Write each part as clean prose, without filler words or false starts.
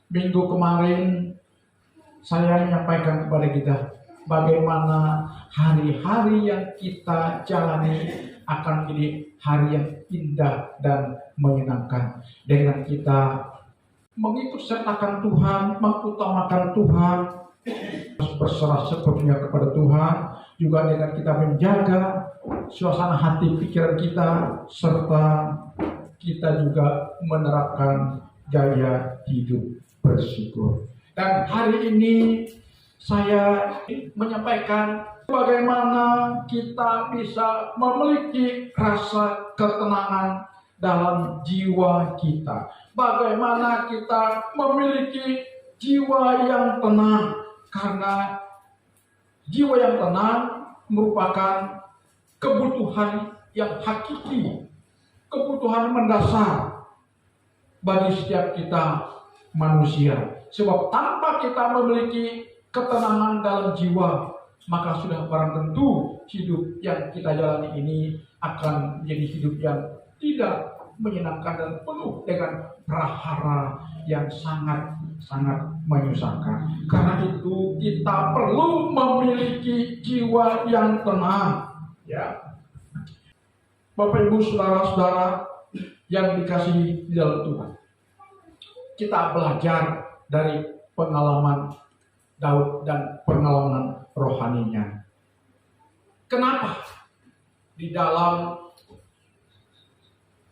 Minggu kemarin saya menyampaikan kepada kita bagaimana hari-hari yang kita jalani akan menjadi hari yang indah dan menyenangkan dengan kita mengikut sertakan Tuhan, mengutamakan Tuhan, berserah sepenuhnya kepada Tuhan, juga dengan kita menjaga suasana hati pikiran kita, serta kita juga menerapkan gaya hidup bersyukur. Dan hari ini saya menyampaikan bagaimana kita bisa memiliki rasa ketenangan dalam jiwa kita. Bagaimana kita memiliki jiwa yang tenang, karena jiwa yang tenang merupakan kebutuhan yang hakiki, kebutuhan mendasar bagi setiap kita manusia. Sebab tanpa kita memiliki ketenangan dalam jiwa, maka sudah barang tentu hidup yang kita jalani ini akan menjadi hidup yang tidak menyenangkan dan penuh dengan prahara yang sangat menyusahkan. Karena itu kita perlu memiliki jiwa yang tenang, ya. Bapak Ibu saudara-saudara yang dikasihi di dalam Tuhan, kita belajar dari pengalaman Daud dan pengalaman rohaninya. Kenapa di dalam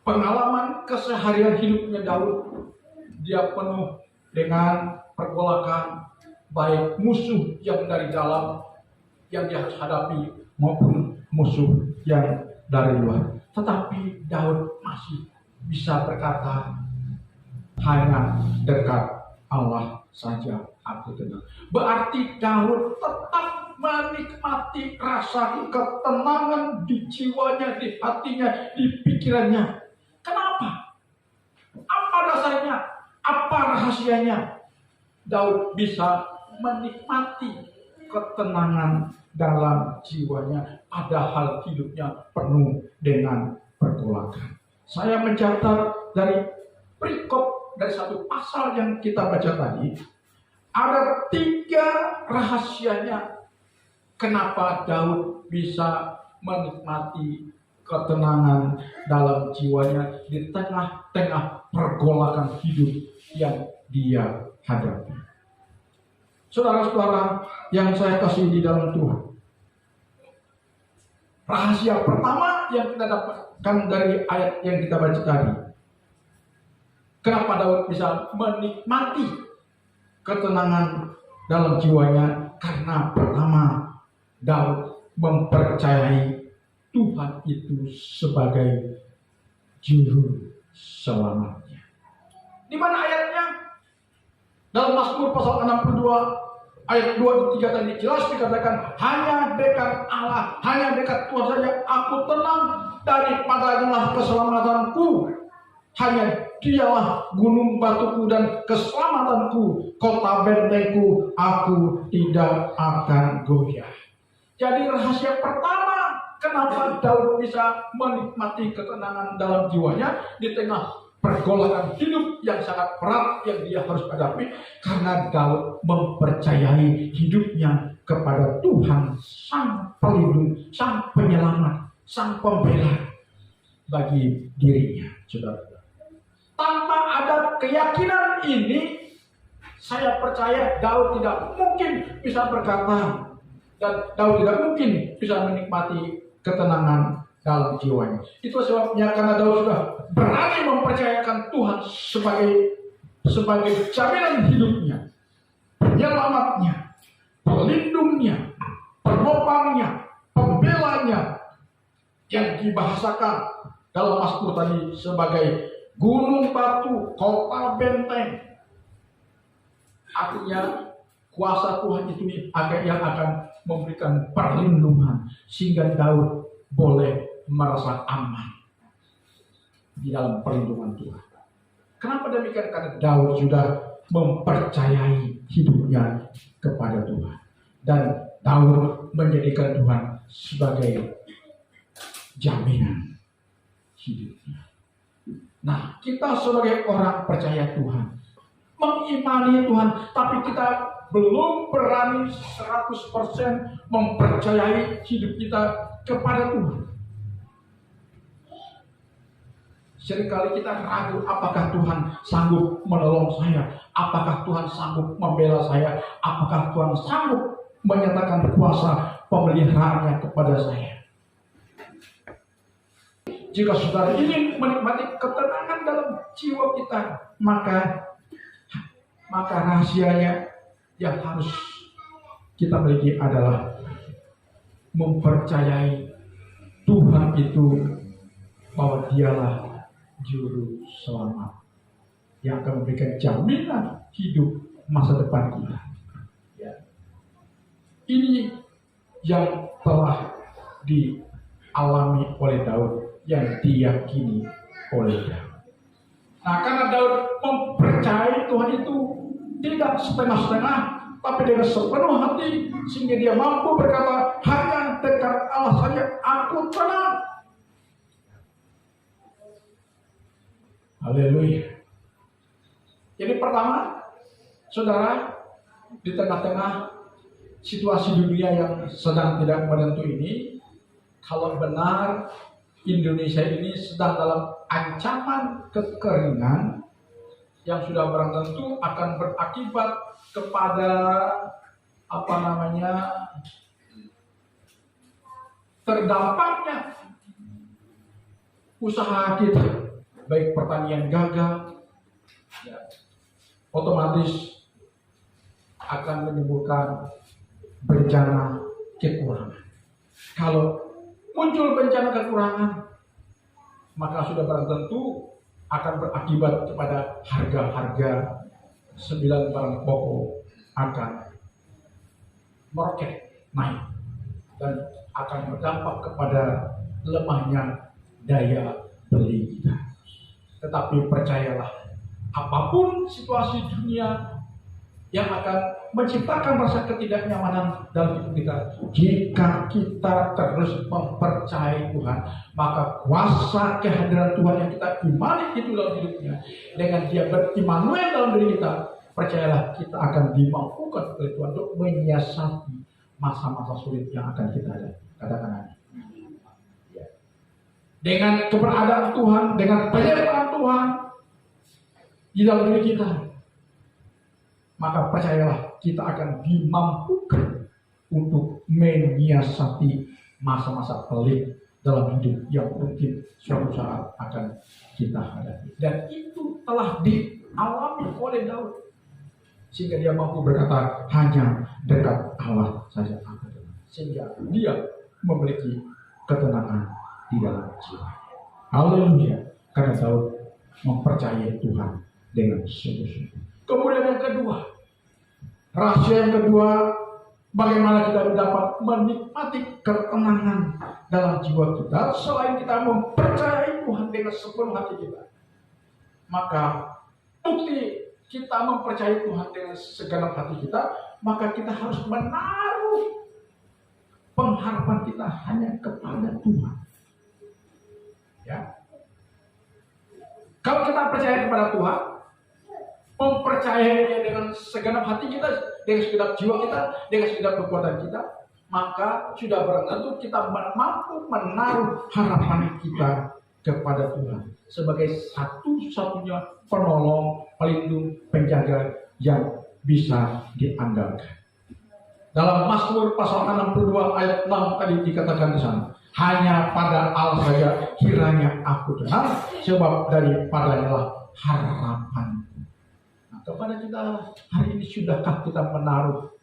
pengalaman keseharian hidupnya Daud, dia penuh dengan pergolakan, baik musuh yang dari dalam yang dia harus hadapi maupun musuh yang dari luar. Tetapi Daud masih bisa berkata, hanya dekat Allah saja aku tenang. Berarti Daud tetap menikmati rasa ketenangan di jiwanya, di hatinya, di pikirannya. Kenapa? Apa dasarnya? Apa rahasianya? Daud bisa menikmati ketenangan dalam jiwanya, padahal hidupnya penuh dengan pergolakan. Saya mencatat dari perikop dari satu pasal yang kita baca tadi, ada 3 rahasianya kenapa Daud bisa menikmati ketenangan dalam jiwanya di tengah-tengah pergolakan hidup yang dia hadapi. Saudara-saudara yang saya kasih di dalam Tuhan, rahasia pertama yang kita dapatkan dari ayat yang kita baca tadi, kenapa Daud bisa menikmati ketenangan dalam jiwanya? Karena pertama, Daud mempercayai Tuhan itu sebagai juru selamatnya. Di mana ayatnya? Dalam Mazmur pasal 62 ayat 2 dan 3 tadi jelas dikatakan, hanya dekat Allah, hanya dekat Tuhan saja aku tenang, daripadanya keselamatanku. Hanya dialah gunung batuku dan keselamatanku, kota bentengku, aku tidak akan goyah. Jadi rahasia pertama kenapa Daud bisa menikmati ketenangan dalam jiwanya di tengah pergolakan hidup yang sangat berat yang dia harus hadapi, karena Daud mempercayai hidupnya kepada Tuhan, Sang Pelindung, Sang Penyelamat, Sang Pembela bagi dirinya. Saudara, tanpa ada keyakinan ini, saya percaya Daud tidak mungkin bisa berkata, dan Daud tidak mungkin bisa menikmati ketenangan dalam jiwanya. Itu sebabnya karena Daud sudah berani mempercayakan Tuhan sebagai jaminan hidupnya, penyelamatnya, pelindungnya, penopangnya, pembelanya, yang dibahasakan dalam Mazmur tadi sebagai gunung batu, kota benteng. Artinya kuasa Tuhan itu yang akan memberikan perlindungan sehingga Daud boleh merasa aman di dalam perlindungan Tuhan. Kenapa demikian? Karena Daud sudah mempercayai hidupnya kepada Tuhan, dan Daud menjadikan Tuhan sebagai jaminan hidupnya. Nah, kita sebagai orang percaya Tuhan, mengimani Tuhan, tapi kita belum berani 100% mempercayai hidup kita kepada Tuhan. Seringkali kita ragu, apakah Tuhan sanggup menolong saya? Apakah Tuhan sanggup membela saya? Apakah Tuhan sanggup menyatakan kuasa pemeliharaannya kepada saya? Jika saudara ingin menikmati ketenangan dalam jiwa kita, maka rahasianya yang harus kita miliki adalah mempercayai Tuhan itu bahwa Dialah Juru Selamat yang akan memberikan jaminan hidup masa depan kita. Ya. Ini yang telah dialami oleh Daud, yang diyakini oleh Daud. Nah, karena Daud mempercayai Tuhan itu tidak setengah-setengah, tapi dengan sepenuh hati, sehingga dia mampu berkata, hanya dekat Allah saja aku tenang. Haleluya. Jadi pertama, saudara, di tengah-tengah situasi dunia yang sedang tidak menentu ini, kalau benar Indonesia ini sedang dalam ancaman kekeringan yang sudah barang tentu akan berakibat kepada terdampaknya usaha kita, baik pertanian gagal, ya, otomatis akan menimbulkan bencana kekurangan. Kalau muncul bencana kekurangan, maka sudah barang tentu akan berakibat kepada harga-harga 9 barang pokok akan meroket naik dan akan berdampak kepada lemahnya daya beli kita. Tetapi percayalah, apapun situasi dunia yang akan menciptakan rasa ketidaknyamanan dalam hidup kita, jika kita terus mempercayai Tuhan, maka kuasa kehadiran Tuhan yang kita imani itu dalam hidupnya, dengan Dia berimmanuel dalam diri kita, percayalah kita akan dimampukan oleh Tuhan untuk menyiasati masa-masa sulit yang akan kita hadapi. Katakan amin. Dengan keberadaan Tuhan, dengan penyertaan Tuhan di dalam diri kita, maka percayalah kita akan dimampukan untuk menyiasati masa-masa pelik dalam hidup yang mungkin suatu saat akan kita hadapi. Dan itu telah dialami oleh Daud, sehingga dia mampu berkata, hanya dekat Allah saja aku tenang. Sehingga dia memiliki ketenangan di dalam jiwa. Haleluya. Karena Daud mempercayai Tuhan dengan sungguh-sungguh. Kemudian yang kedua, rahasia yang kedua, bagaimana kita dapat menikmati ketenangan dalam jiwa kita selain kita mempercayai Tuhan dengan sepenuh hati kita. Maka bukti kita mempercayai Tuhan dengan segenap hati kita, maka kita harus menaruh pengharapan kita hanya kepada Tuhan. Ya. Kalau kita percaya kepada Tuhan, mempercayainya dengan segenap hati kita, dengan segenap jiwa kita, dengan segenap kekuatan kita, maka sudah barang tentu kita mampu menaruh harapan kita kepada Tuhan sebagai satu-satunya penolong, pelindung, penjaga yang bisa diandalkan. Dalam Mazmur pasal 62 ayat 6 tadi dikatakan di sana, hanya pada Allah saja kiranya aku tenang, sebab daripadanya lah harapan. Kepada kita hari ini, sudahkah kita menaruh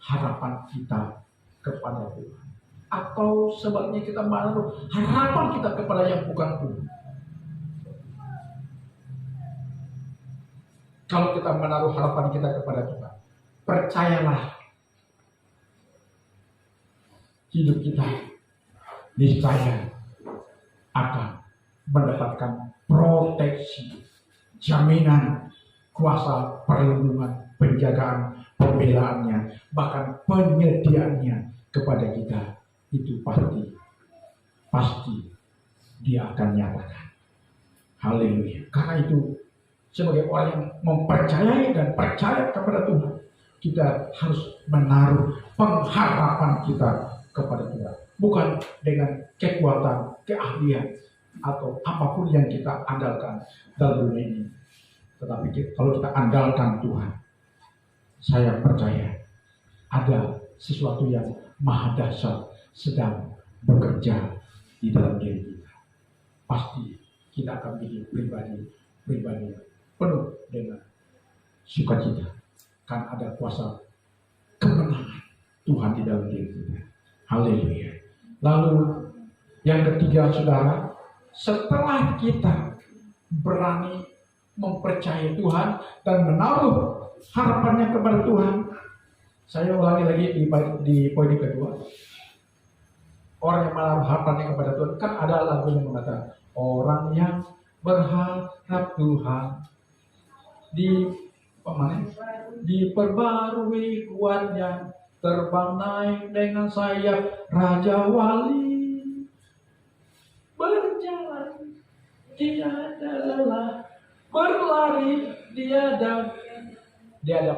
harapan kita kepada Tuhan? Atau sebaliknya kita menaruh harapan kita kepada yang bukan Tuhan? Kalau kita menaruh harapan kita kepada Tuhan, percayalah, hidup kita niscaya akan mendapatkan proteksi, jaminan, kuasa perlindungan, penjagaan, pembelaannya, bahkan penyediaannya kepada kita. Itu pasti Dia akan nyatakan. Haleluya. Karena itu sebagai orang yang mempercayai dan percaya kepada Tuhan, kita harus menaruh pengharapan kita kepada Tuhan. Bukan dengan kekuatan, keahlian, atau apapun yang kita andalkan dalam dunia ini. Tetapi kalau kita andalkan Tuhan, saya percaya ada sesuatu yang maha dahsyat sedang bekerja di dalam diri kita. Pasti kita akan menjadi pribadi penuh dengan sukacita, kan ada kuasa kemenangan Tuhan di dalam diri kita. Haleluya. Lalu yang ketiga, saudara, setelah kita berani mempercayai Tuhan dan menaruh harapannya kepada Tuhan, saya ulangi lagi di poin kedua. Orang yang menaruh harapannya kepada Tuhan, kan ada lagu yang mengatakan orang yang berharap Tuhan diperbarui kuatnya, terbang naik dengan sayap Raja Wali, berjalan tiada lelah, berlari tiada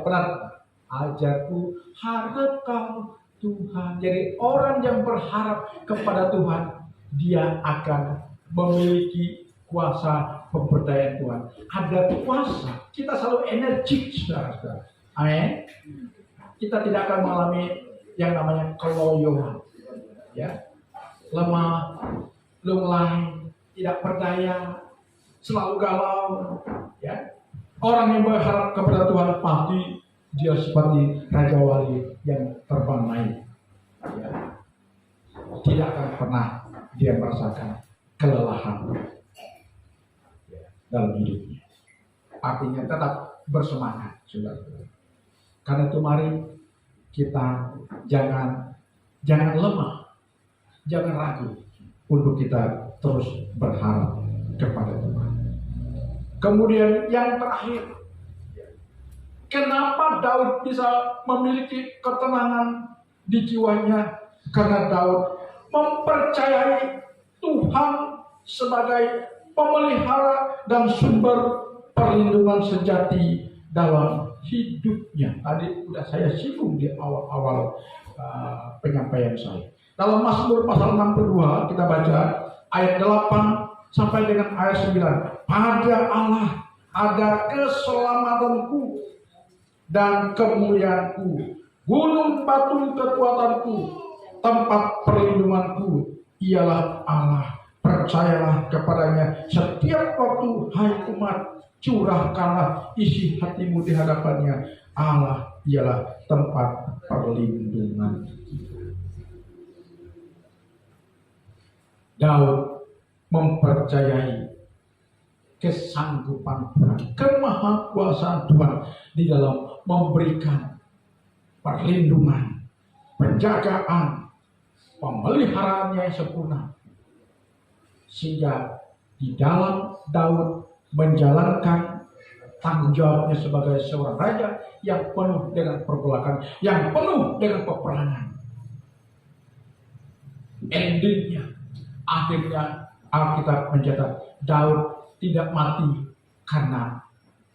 penat, ajarku harap kau Tuhan. Jadi orang yang berharap kepada Tuhan, dia akan memiliki kuasa pemberdayaan Tuhan. Ada kuasa, kita selalu energik, saudara-saudara. Amin. Kita tidak akan mengalami yang namanya keloyohan, ya, lemah, lunglai, tidak berdaya, selalu galau, ya. Orang yang berharap kepada Tuhan pasti dia seperti Raja Wali yang terbang naik, ya. Tidak akan pernah dia merasakan kelelahan, ya, dalam hidupnya. Artinya tetap bersemangat, saudara. Karena itu mari kita jangan lemah, jangan ragu untuk kita terus berharap kepada Tuhan. Kemudian yang terakhir, kenapa Daud bisa memiliki ketenangan di jiwanya? Karena Daud mempercayai Tuhan sebagai pemelihara dan sumber perlindungan sejati dalam hidupnya. Tadi sudah saya singgung di awal-awal penyampaian saya. Dalam Mazmur pasal 62 kita baca ayat 8 sampai dengan ayat 9. Pada Allah ada keselamatanku dan kemuliaanku, gunung batu kekuatanku, tempat perlindunganku ialah Allah. Percayalah kepadanya setiap waktu, hai umat, curahkanlah isi hatimu di hadapannya. Allah ialah tempat perlindungan kita. Daud mempercayai kesanggupan Tuhan, kemahakuasaan Tuhan di dalam memberikan perlindungan, penjagaan, pemeliharaannya yang sempurna. Sehingga di dalam Daud menjalankan tanggung jawabnya sebagai seorang raja yang penuh dengan pergolakan, yang penuh dengan peperangan. Endingnya, akhirnya Alkitab mencatat Daud tidak mati karena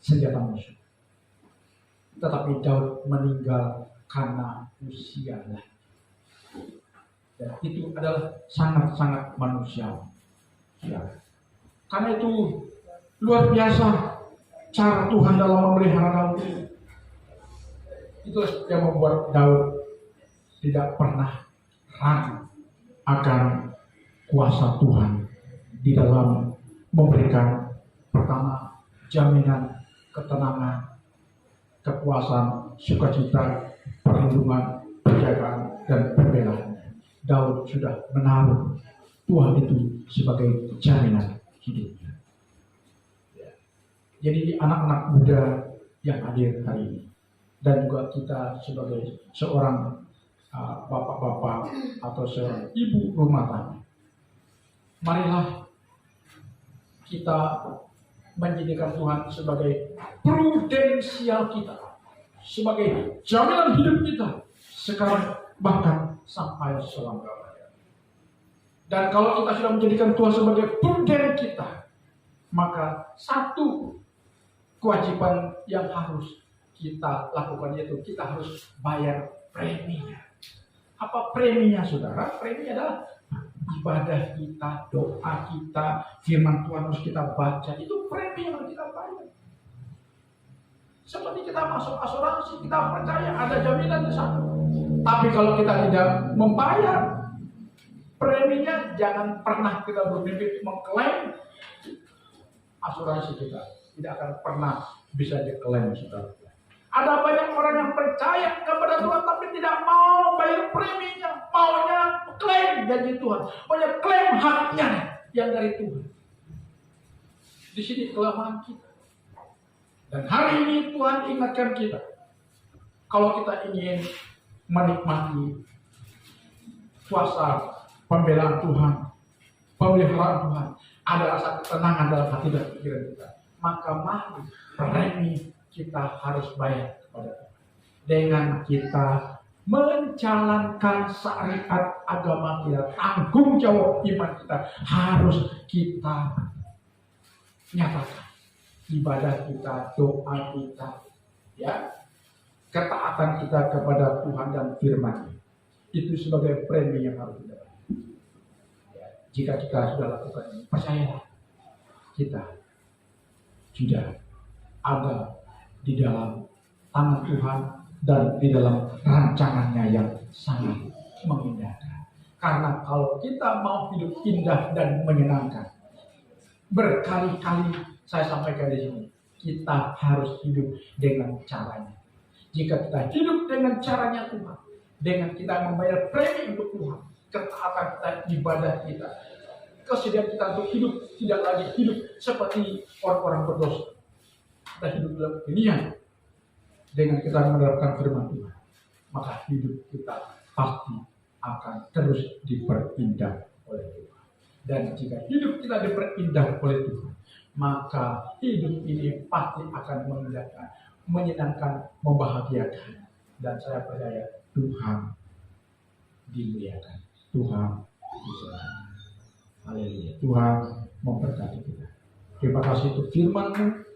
senjata musuh, tetapi Daud meninggal karena usianya. Dan itu adalah sangat-sangat manusiawi. Ya. Karena itu luar biasa cara Tuhan dalam memelihara Daud. Itulah yang membuat Daud tidak pernah ragu akan kuasa Tuhan di dalam memberikan, pertama, jaminan ketenangan, kepuasan, sukacita, perlindungan, penjagaan, dan pembelaan. Daud sudah menaruh Tuhan itu sebagai jaminan hidupnya. Jadi anak-anak muda yang hadir hari ini, dan juga kita sebagai seorang bapak-bapak atau seorang ibu rumah tangga, marilah kita menjadikan Tuhan sebagai prudensial kita, sebagai jaminan hidup kita sekarang bahkan sampai selamanya. Dan kalau kita sudah menjadikan Tuhan sebagai pruden kita, maka satu kewajiban yang harus kita lakukan, yaitu kita harus bayar preminya. Apa preminya, saudara? Preminya adalah ibadah kita, doa kita, firman Tuhan harus kita baca. Itu premi yang harus kita bayar. Seperti kita masuk asuransi, kita percaya ada jaminan di sana. Tapi kalau kita tidak membayar preminya, jangan pernah kita bermimpi mengklaim asuransi kita. Tidak akan pernah bisa diklaim, saudara. Ada banyak orang yang percaya kepada Tuhan tapi tidak mau bayar preminya, maunya klaim janji Tuhan, maunya klaim haknya yang dari Tuhan. Di sini kelemahan kita. Dan hari ini Tuhan ingatkan kita, kalau kita ingin menikmati kuasa pembelaan Tuhan, pemeliharaan Tuhan, ada rasa ketenangan dalam hati dan pikiran kita, maka mari premi kita harus bayar kepada Tuhan. Dengan kita menjalankan syariat agama kita, tanggung jawab iman kita harus kita nyatakan. Ibadah kita, doa kita, ya, ketaatan kita kepada Tuhan dan firman-Nya, itu sebagai premi yang harus kita bayar. Ya, jika kita sudah lakukan ini, percayalah kita sudah ada di dalam tangan Tuhan dan di dalam rancangannya yang sangat mengindahkan. Karena kalau kita mau hidup indah dan menyenangkan, berkali-kali saya sampaikan di sini, kita harus hidup dengan caranya. Jika kita hidup dengan caranya Tuhan, dengan kita membayar premi untuk Tuhan, ketaatan kita, ibadah kita, kesediaan kita untuk hidup, tidak lagi hidup seperti orang-orang berdosa. Kita hidup dalam pilihan dengan kita menerapkan firman Tuhan, maka hidup kita pasti akan terus diperindah oleh Tuhan. Dan jika hidup kita diperindah oleh Tuhan, maka hidup ini pasti akan mengindahkan, menyenangkan, membahagiakan. Dan saya percaya Tuhan dimuliakan, Tuhan disenangkan. Haleluya. Tuhan memberkati kita. Terima kasih untuk firman-Mu.